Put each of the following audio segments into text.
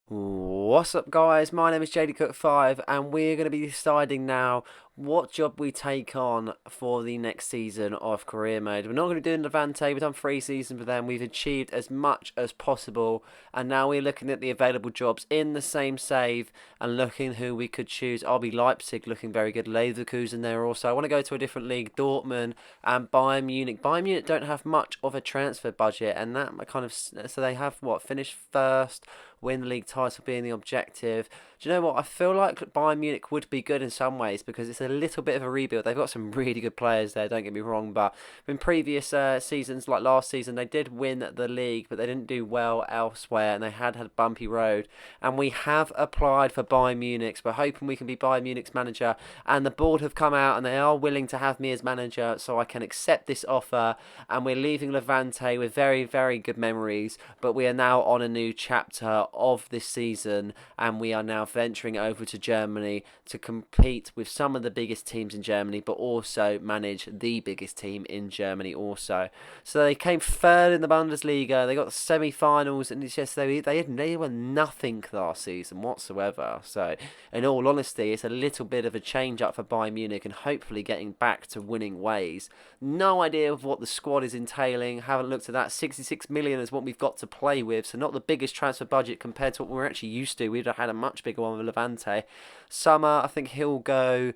What's up, guys? My name is JDCook5, and we're going to be deciding now what job we take on for the next season of career mode. We're not going to do Levante. We've done 3 seasons with them. We've achieved as much as possible, and now we're looking at the available jobs in the same save and looking who we could choose. RB Leipzig looking very good. Leverkusen there also. I want to go to a different league. Dortmund and Bayern Munich. Bayern Munich don't have much of a transfer budget, and that kind of so they have what finished first, win the league title being the objective. Do you know what? I feel like Bayern Munich would be good in some ways because it's a little bit of a rebuild. They've got some really good players there, don't get me wrong, but in previous seasons, like last season, they did win the league, but they didn't do well elsewhere, and they had a bumpy road. And we have applied for Bayern Munich, so we're hoping we can be Bayern Munich's manager, and the board have come out and they are willing to have me as manager, so I can accept this offer, and we're leaving Levante with very, very good memories, but we are now on a new chapter of this season, and we are now venturing over to Germany to compete with some of the biggest teams in Germany, but also manage the biggest team in Germany also. So they came third in the Bundesliga. They got the semi-finals, and it's just they were nothing last season whatsoever. So in all honesty, it's a little bit of a change up for Bayern Munich, and hopefully getting back to winning ways. No idea of what the squad is entailing. Haven't looked at that. 66 million is what we've got to play with, so not the biggest transfer budget compared to what we're actually used to. We'd have had a much bigger one with Levante. Summer, I think he'll go.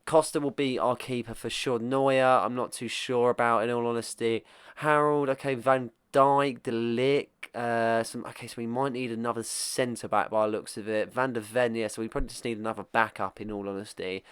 Costa will be our keeper for sure. Neuer, I'm not too sure about, in all honesty. Harold, okay, Van Dijk, De Ligt. So we might need another centre back by the looks of it. Van der Ven, yeah, so we probably just need another backup, in all honesty.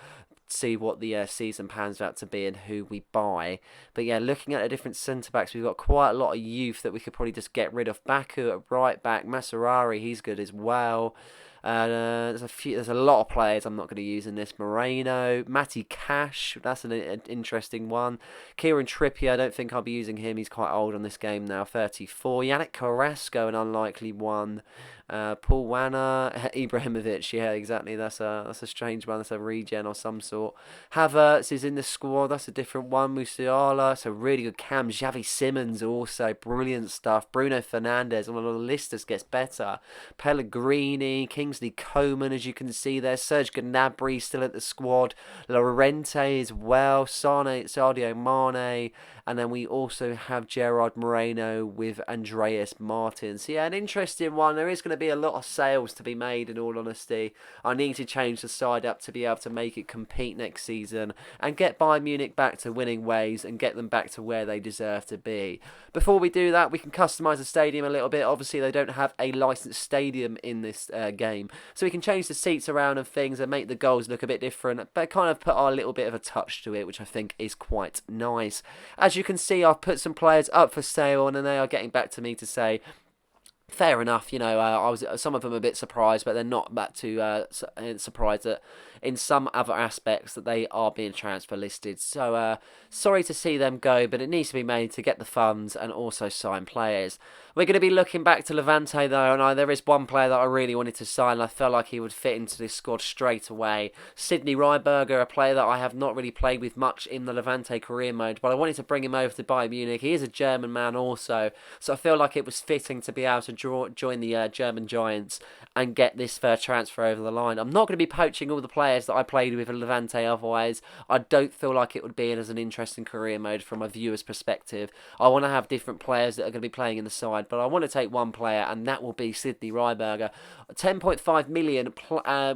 See what the season pans out to be and who we buy. But yeah, looking at the different centre backs, we've got quite a lot of youth that we could probably just get rid of. Baku at right back, Maserari, he's good as well. There's a lot of players I'm not going to use in this. Moreno, Matty Cash, that's an interesting one. Kieran Trippier, I don't think I'll be using him. He's quite old on this game now, 34. Yannick Carrasco, an unlikely one. Paul Wanner, Ibrahimovic, yeah, exactly. That's a strange one. That's a regen or some sort. Havertz is in the squad. That's a different one. Musiala, it's a really good cam. Xavi Simons also, brilliant stuff. Bruno Fernandes, on the list just gets better. Pellegrini, Kingsley Coman, as you can see there. Serge Gnabry still at the squad. Llorente as well. Sadio Mane. And then we also have Gerard Moreno with Andreas Martin. So yeah, an interesting one. There is going to be a lot of sales to be made, in all honesty. I need to change the side up to be able to make it compete next season and get Bayern Munich back to winning ways and get them back to where they deserve to be. Before we do that, we can customise the stadium a little bit. Obviously, they don't have a licensed stadium in this game, so we can change the seats around and things and make the goals look a bit different, but kind of put our little bit of a touch to it, which I think is quite nice. As you can see, I've put some players up for sale, and they are getting back to me to say, fair enough, I was some of them a bit surprised, but they're not that too surprised that in some other aspects that they are being transfer listed. So sorry to see them go, but it needs to be made to get the funds and also sign players. We're going to be looking back to Levante though, and there is one player that I really wanted to sign. I felt like he would fit into this squad straight away. Sidney Ryberger, a player that I have not really played with much in the Levante career mode, but I wanted to bring him over to Bayern Munich. He is a German man also, so I feel like it was fitting to be able to join the German Giants and get this fair transfer over the line. I'm not going to be poaching all the players that I played with in Levante, otherwise I don't feel like it would be as an interesting career mode from a viewer's perspective. I want to have different players that are going to be playing in the side, but I want to take one player, and that will be Sidney Ryberger. 10.5 million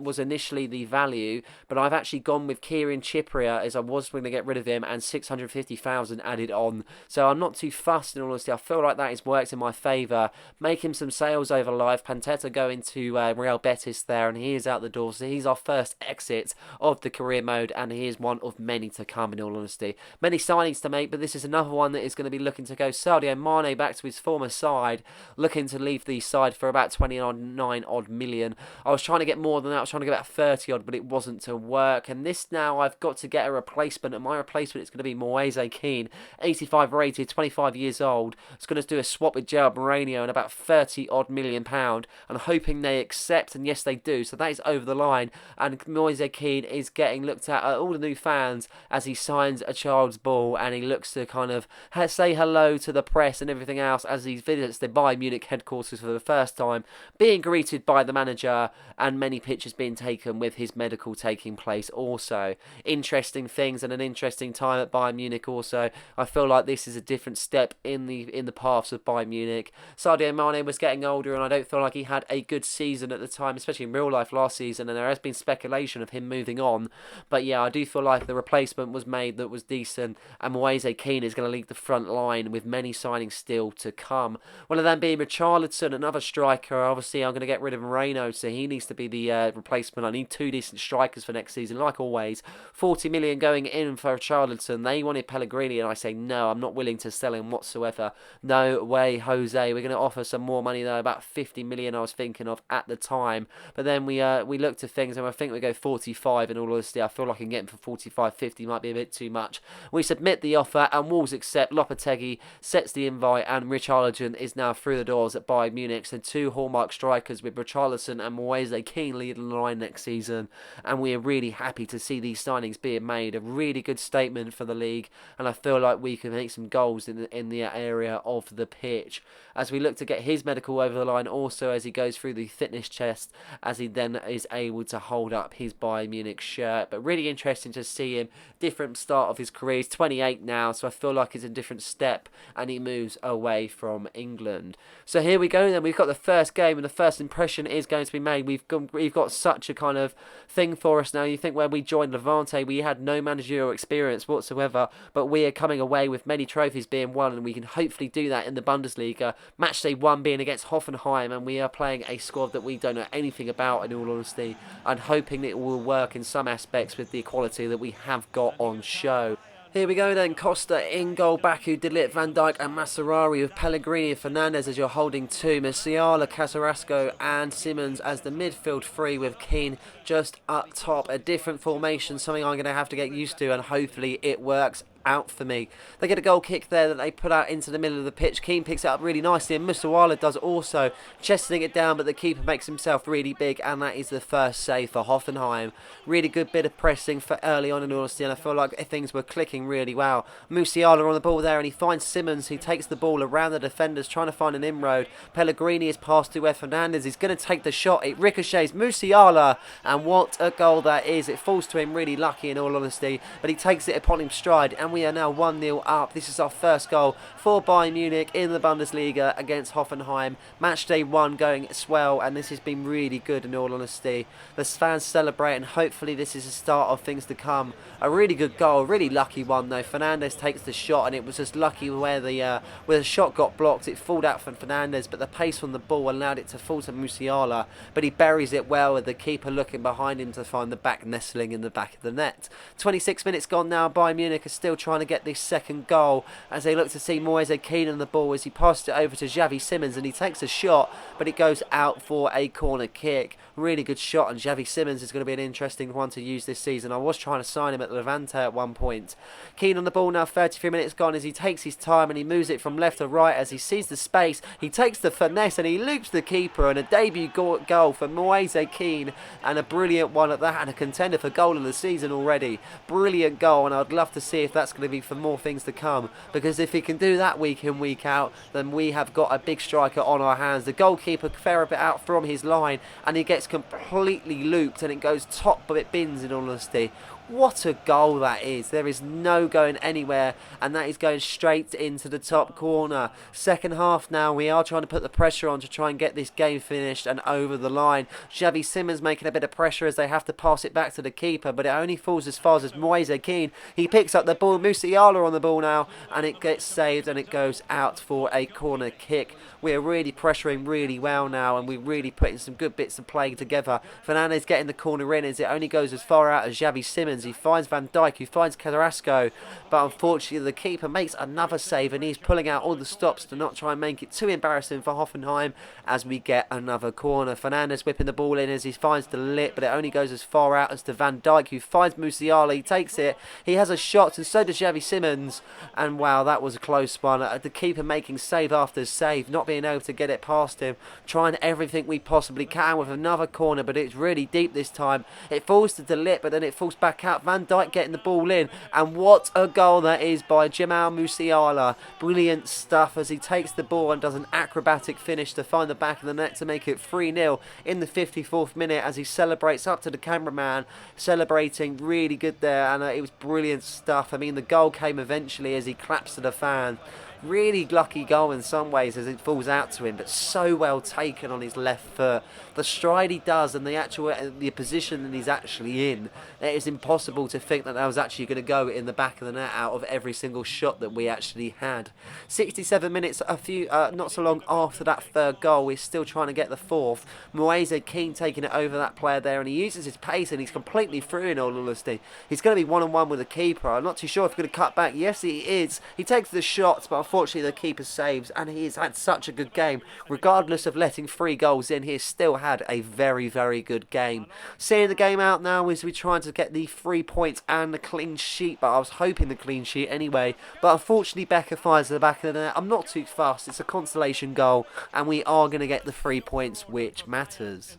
was initially the value, but I've actually gone with Kieran Trippier as I was going to get rid of him, and 650,000 added on. So I'm not too fussed, in all honesty. I feel like that has worked in my favour. Making some sales over live. Panteta going to Real Betis there, and he is out the door. So he's our first exit of the career mode, and he is one of many to come, in all honesty. Many signings to make, but this is another one that is going to be looking to go. Sadio Mane back to his former side, looking to leave the side for about 29 odd million. I was trying to get more than that. I was trying to get about 30 odd, but it wasn't to work. And this now, I've got to get a replacement, and my replacement is going to be Moise Kean, 85 rated, 25 years old. It's going to do a swap with Gerard Moreno and about 30 odd million pound. And hoping they they accept? And yes, they do. So that is over the line. And Moise Kean is getting looked at all the new fans as he signs a child's ball, and he looks to kind of say hello to the press and everything else as he visits the Bayern Munich headquarters for the first time, being greeted by the manager, and many pictures being taken with his medical taking place also. Interesting things and an interesting time at Bayern Munich also. I feel like this is a different step in the paths of Bayern Munich. Sadio Mane was getting older, and I don't feel like he had a good season at the time, especially in real life last season, and there has been speculation of him moving on. But yeah, I do feel like the replacement was made that was decent, and Moise Kean is going to lead the front line with many signings still to come. One of them being Richarlison, another striker. Obviously, I'm going to get rid of Moreno, so he needs to be the replacement. I need two decent strikers for next season, like always. 40 million going in for Richarlison. They wanted Pellegrini, and I say no, I'm not willing to sell him whatsoever. No way, Jose. We're going to offer some more money though, about 50 million I was thinking of at the time. But then we looked at things, and I think we go 45 in all honesty. I feel like I can get him for 45, 50 might be a bit too much. We submit the offer, and Wolves accept. Lopetegui sets the invite, and Richarlison is now through the doors at Bayern Munich. So two hallmark strikers with Richarlison and Moise Kean leading the line next season, and we are really happy to see these signings being made. A really good statement for the league, and I feel like we can make some goals in the area of the pitch as we look to get his medical over the line also, as he goes through the fitness test, as he then is able to hold up his Bayern Munich shirt. But really interesting to see him, different start of his career. He's 28 now, so I feel like it's a different step, and he moves away from England. So here we go then, we've got the first game, and the first impression is going to be made. We've got such a kind of thing for us now. You think when we joined Levante, we had no managerial experience whatsoever, but we are coming away with many trophies being won, and we can hopefully do that in the Bundesliga. Matchday 1 being against Hoffenheim, and we are playing a squad that we don't know anything about, in all honesty, and hoping that it will work in some aspects with the quality that we have got on show. Here we go then, Costa in goal, Baku, De Ligt, Van Dijk and Maserari, with Pellegrini and Fernandes as your holding two, Musiala, Carrasco and Simmons as the midfield three, with Kean just up top. A different formation, something I'm going to have to get used to, and hopefully it works out for me. They get a goal kick there that they put out into the middle of the pitch. Kean picks it up really nicely, and Musiala does also, chesting it down, but the keeper makes himself really big, and that is the first save for Hoffenheim. Really good bit of pressing for early on, in honesty, and I feel like things were clicking really well. Musiala on the ball there, and he finds Simmons, who takes the ball around the defenders, trying to find an inroad. Pellegrini is passed to where Fernandes is going to take the shot. It ricochets Musiala, and what a goal that is. It falls to him really lucky, in all honesty, but he takes it upon him stride, and we are now 1-0 up. This is our first goal for Bayern Munich in the Bundesliga against Hoffenheim. Matchday 1 going swell, and this has been really good, in all honesty. The fans celebrate, and hopefully this is the start of things to come. A really good goal, a really lucky one though. Fernandes takes the shot, and it was just lucky where the shot got blocked. It falled out from Fernandes, but the pace on the ball allowed it to fall to Musiala, but he buries it well, with the keeper looking behind him to find the back nestling in the back of the net. 26 minutes gone now. Bayern Munich are still trying to get this second goal as they look to see Moise Kean on the ball as he passes it over to Xavi Simmons, and he takes a shot, but it goes out for a corner kick. Really good shot, and Xavi Simmons is going to be an interesting one to use this season. I was trying to sign him at Levante at one point. Kean on the ball now, 33 minutes gone, as he takes his time and he moves it from left to right as he sees the space. He takes the finesse and he loops the keeper, and a debut goal for Moise Kean, and a brilliant one at that, and a contender for goal of the season already. Brilliant goal, and I'd love to see if that's going to be for more things to come, because if he can do that week in, week out, then we have got a big striker on our hands. The goalkeeper fair a bit out from his line, and he gets completely looped, and it goes top, but it bins, in all honesty. What a goal that is. There is no going anywhere, and that is going straight into the top corner. Second half now, we are trying to put the pressure on to try and get this game finished and over the line. Xavi Simmons making a bit of pressure as they have to pass it back to the keeper, but it only falls as far as Moise Kean. He picks up the ball, Musiala on the ball now, and it gets saved, and it goes out for a corner kick. We're really pressuring really well now, and we're really putting some good bits of play together. Fernandes getting the corner in, as it only goes as far out as Xavi Simmons, Simmons, he finds Van Dijk, he finds Carrasco, but unfortunately the keeper makes another save and he's pulling out all the stops to not try and make it too embarrassing for Hoffenheim as we get another corner. Fernandes whipping the ball in as he finds the lip, but it only goes as far out as to Van Dijk, who finds Musiala. He takes it, he has a shot, and so does Xavi Simmons, and wow, that was a close one. The keeper making save after save, not being able to get it past him, trying everything we possibly can with another corner, but it's really deep this time. It falls to the lip, but then it falls back out. Van Dijk getting the ball in, and what a goal that is by Jamal Musiala. Brilliant stuff as he takes the ball and does an acrobatic finish to find the back of the net to make it 3-0 in the 54th minute as he celebrates up to the cameraman, celebrating really good there, and it was brilliant stuff. I mean, the goal came eventually as he claps to the fan. Really lucky goal in some ways as it falls out to him, but so well taken on his left foot. The stride he does and the position that he's actually in, it is impossible to think that was actually going to go in the back of the net out of every single shot that we actually had. 67 minutes, not so long after that third goal, we're still trying to get the fourth. Moise Kean taking it over that player there, and he uses his pace and he's completely through in all honesty. He's going to be one-on-one with the keeper. I'm not too sure if he's going to cut back. Yes, he is. He takes the shots, but unfortunately the keeper saves, and he has had such a good game. Regardless of letting 3 goals in, he has still had a very, very good game. Seeing the game out now as we're trying to get the 3 points and the clean sheet, but I was hoping the clean sheet anyway. But unfortunately Becker fires to the back of the net. I'm not too fast. It's a consolation goal, and we are going to get the 3 points, which matters.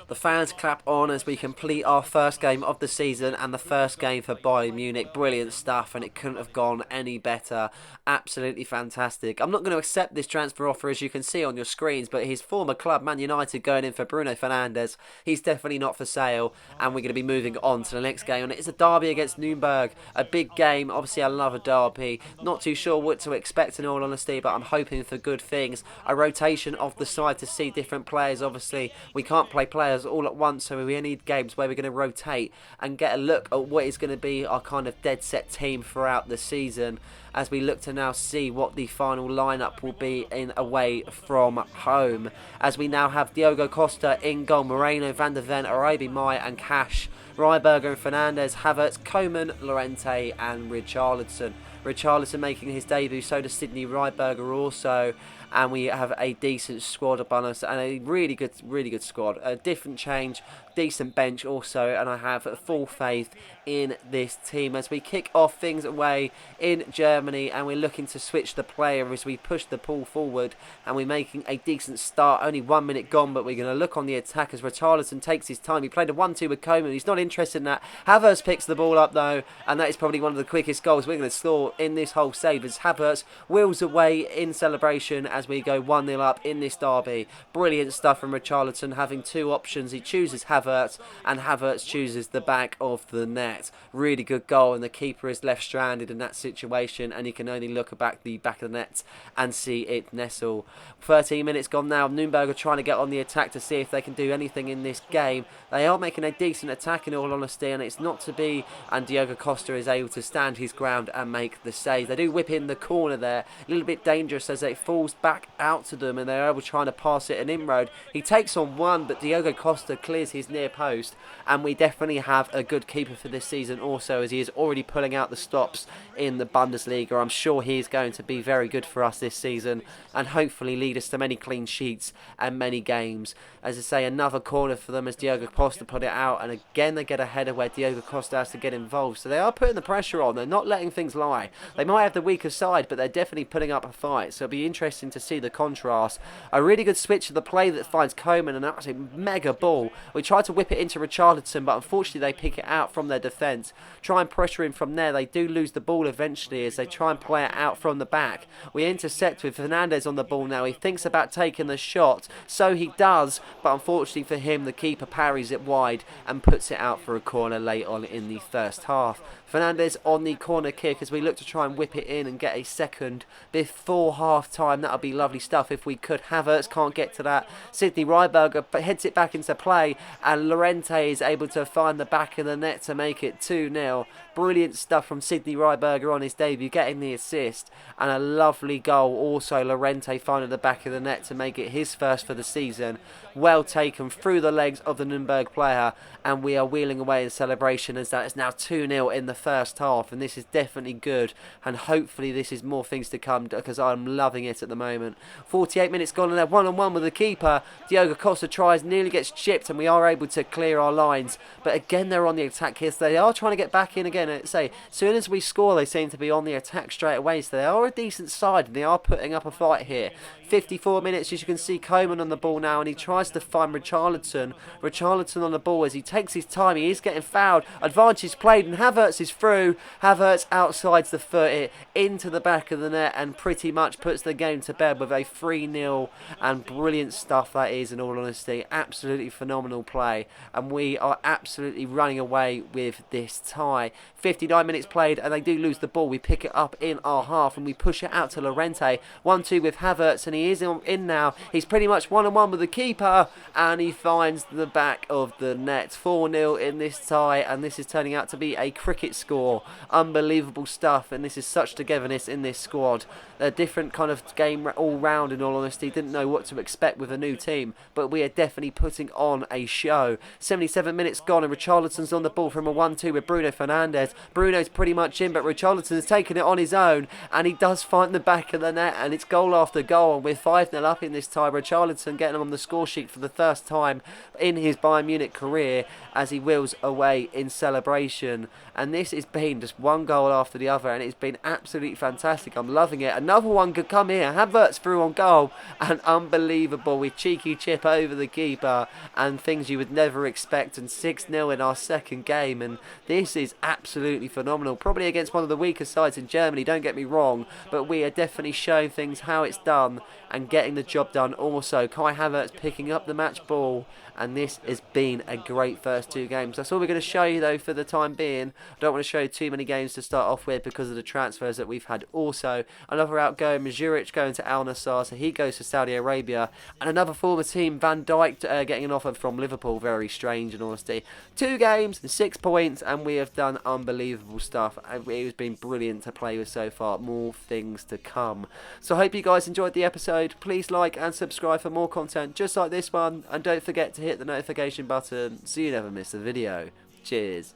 The fans clap on as we complete our first game of the season and the first game for Bayern Munich. Brilliant stuff, and it couldn't have gone any better. Absolutely fantastic. I'm not going to accept this transfer offer as you can see on your screens, but his former club, Man United, going in for Bruno Fernandes. He's definitely not for sale, and we're going to be moving on to the next game. And it's a derby against Nuremberg. A big game. Obviously, I love a derby. Not too sure what to expect in all honesty, but I'm hoping for good things. A rotation of the side to see different players. Obviously, we can't play players all at once, so we need games where we're going to rotate and get a look at what is going to be our kind of dead set team throughout the season, as we look to now see what the final lineup will be in away from home, as we now have Diogo Costa in goal, Moreno, Van der Ven, Arabi Mai and Cash, Ryberger and Fernandes, Havertz, Coman, Llorente and Richarlison. Richarlison making his debut, so does Sidney Ryberger also, and we have a decent squad upon us and a really good squad. A different change, decent bench also, and I have full faith in this team as we kick off things away in Germany, and we're looking to switch the player as we push the ball forward, and we're making a decent start. Only 1 minute gone, but we're going to look on the attack as Richarlison takes his time. He played a 1-2 with Coman. He's not interested in that. Havertz picks the ball up though, and that is probably one of the quickest goals we're going to score in this whole save as Havertz wheels away in celebration as we go 1-0 up in this derby. Brilliant stuff from Richarlison, having 2 options. He chooses Havertz, and Havertz chooses the back of the net. Really good goal, and the keeper is left stranded in that situation, and he can only look back the back of the net and see it nestle. 13 minutes gone now. Nuremberg are trying to get on the attack to see if they can do anything in this game. They are making a decent attack in all honesty, and it's not to be, and Diogo Costa is able to stand his ground and make the save. They do whip in the corner there, a little bit dangerous as it falls back out to them, and they're able trying to pass it an inroad. He takes on one, but Diogo Costa clears his near post, and we definitely have a good keeper for this season also, as he is already pulling out the stops in the Bundesliga. I'm sure he is going to be very good for us this season and hopefully lead us to many clean sheets and many games. As I say, another corner for them as Diogo Costa put it out, and again they get a header where Diogo Costa has to get involved. So they are putting the pressure on. They're not letting things lie. They might have the weaker side, but they're definitely putting up a fight. So it'll be interesting to see the contrast. A really good switch of the play that finds Coman, and that's a mega ball. We tried to whip it into Richarlison, but unfortunately they pick it out from their defence. Try and pressure him from there. They do lose the ball eventually as they try and play it out from the back. We intercept with Fernandes on the ball now. He thinks about taking the shot, so he does, but unfortunately for him the keeper parries it wide and puts it out for a corner late on in the first half. Fernandes on the corner kick as we look to try and whip it in and get a second before half time. That would be lovely stuff if we could. Havertz can't get to that. Sidney Ryberger heads it back into play, and Llorente is able to find the back of the net to make it 2-0. Brilliant stuff from Sidney Ryberger on his debut, getting getting the assist, and a lovely goal also. Lorente finding the back of the net to make it his first for the season. Well taken through the legs of the Nuremberg player, and we are wheeling away in celebration as that is now 2-0 in the first half, and this is definitely good, and hopefully this is more things to come because I'm loving it at the moment. 48 minutes gone and they're one-on-one with the keeper. Diogo Costa tries, nearly gets chipped, and we are able to clear our lines, but again they're on the attack here, so they are trying to get back in again. As soon as we score they seem to be on the attack straight away, so they are a decent side and they are putting up a fight here. 54 minutes, as you can see, Coman on the ball now, and he tries to find Richarlison. Richarlison on the ball as he takes his time. He is getting fouled. Advantage played, and Havertz is through. Havertz outsides the foot into the back of the net and pretty much puts the game to bed with a 3-0, and brilliant stuff that is, in all honesty. Absolutely phenomenal play, and we are absolutely running away with this tie. 59 minutes played, and they do lose the ball. We pick it up in our half, and we push it out to Lorente. 1-2 with Havertz, and he is in now. He's pretty much one-on-one with the keeper, and he finds the back of the net. 4-0 in this tie, and this is turning out to be a cricket score. Unbelievable stuff, and this is such togetherness in this squad. A different kind of game all round, in all honesty. Didn't know what to expect with a new team, but we are definitely putting on a show. 77 minutes gone, and Richarlison's on the ball from a 1-2 with Bruno Fernandes. Bruno's pretty much in, but Richarlison's taken it on his own, and he does find the back of the net, and it's goal after goal, and we're 5-0 up in this tie. Richarlison getting him on the score sheet for the first time in his Bayern Munich career as he wheels away in celebration, and this has been just one goal after the other, and it's been absolutely fantastic. I'm loving it. Another one could come here. Havertz through on goal, and unbelievable with cheeky chip over the keeper and things you would never expect, and 6-0 in our second game, and this is absolutely phenomenal. Probably against one of the weaker sides in Germany, don't get me wrong, but we are definitely showing things how it's done and getting the job done. Also, Kai Havertz picking up the match ball, and this has been a great first two games. That's all we're going to show you though for the time being. I don't want to show you too many games to start off with because of the transfers that we've had. Also, another outgoing, Mazuric going to Al Nassr, so he goes to Saudi Arabia, and another former team, Van Dijk, getting an offer from Liverpool. Very strange, in honesty. 2 games and 6 points, and we have done unbelievable stuff. It has been brilliant to play with so far. More things to come. So I hope you guys enjoyed the episode. Please like and subscribe for more content just like this one, and don't forget to hit the notification button so you never miss a video. Cheers.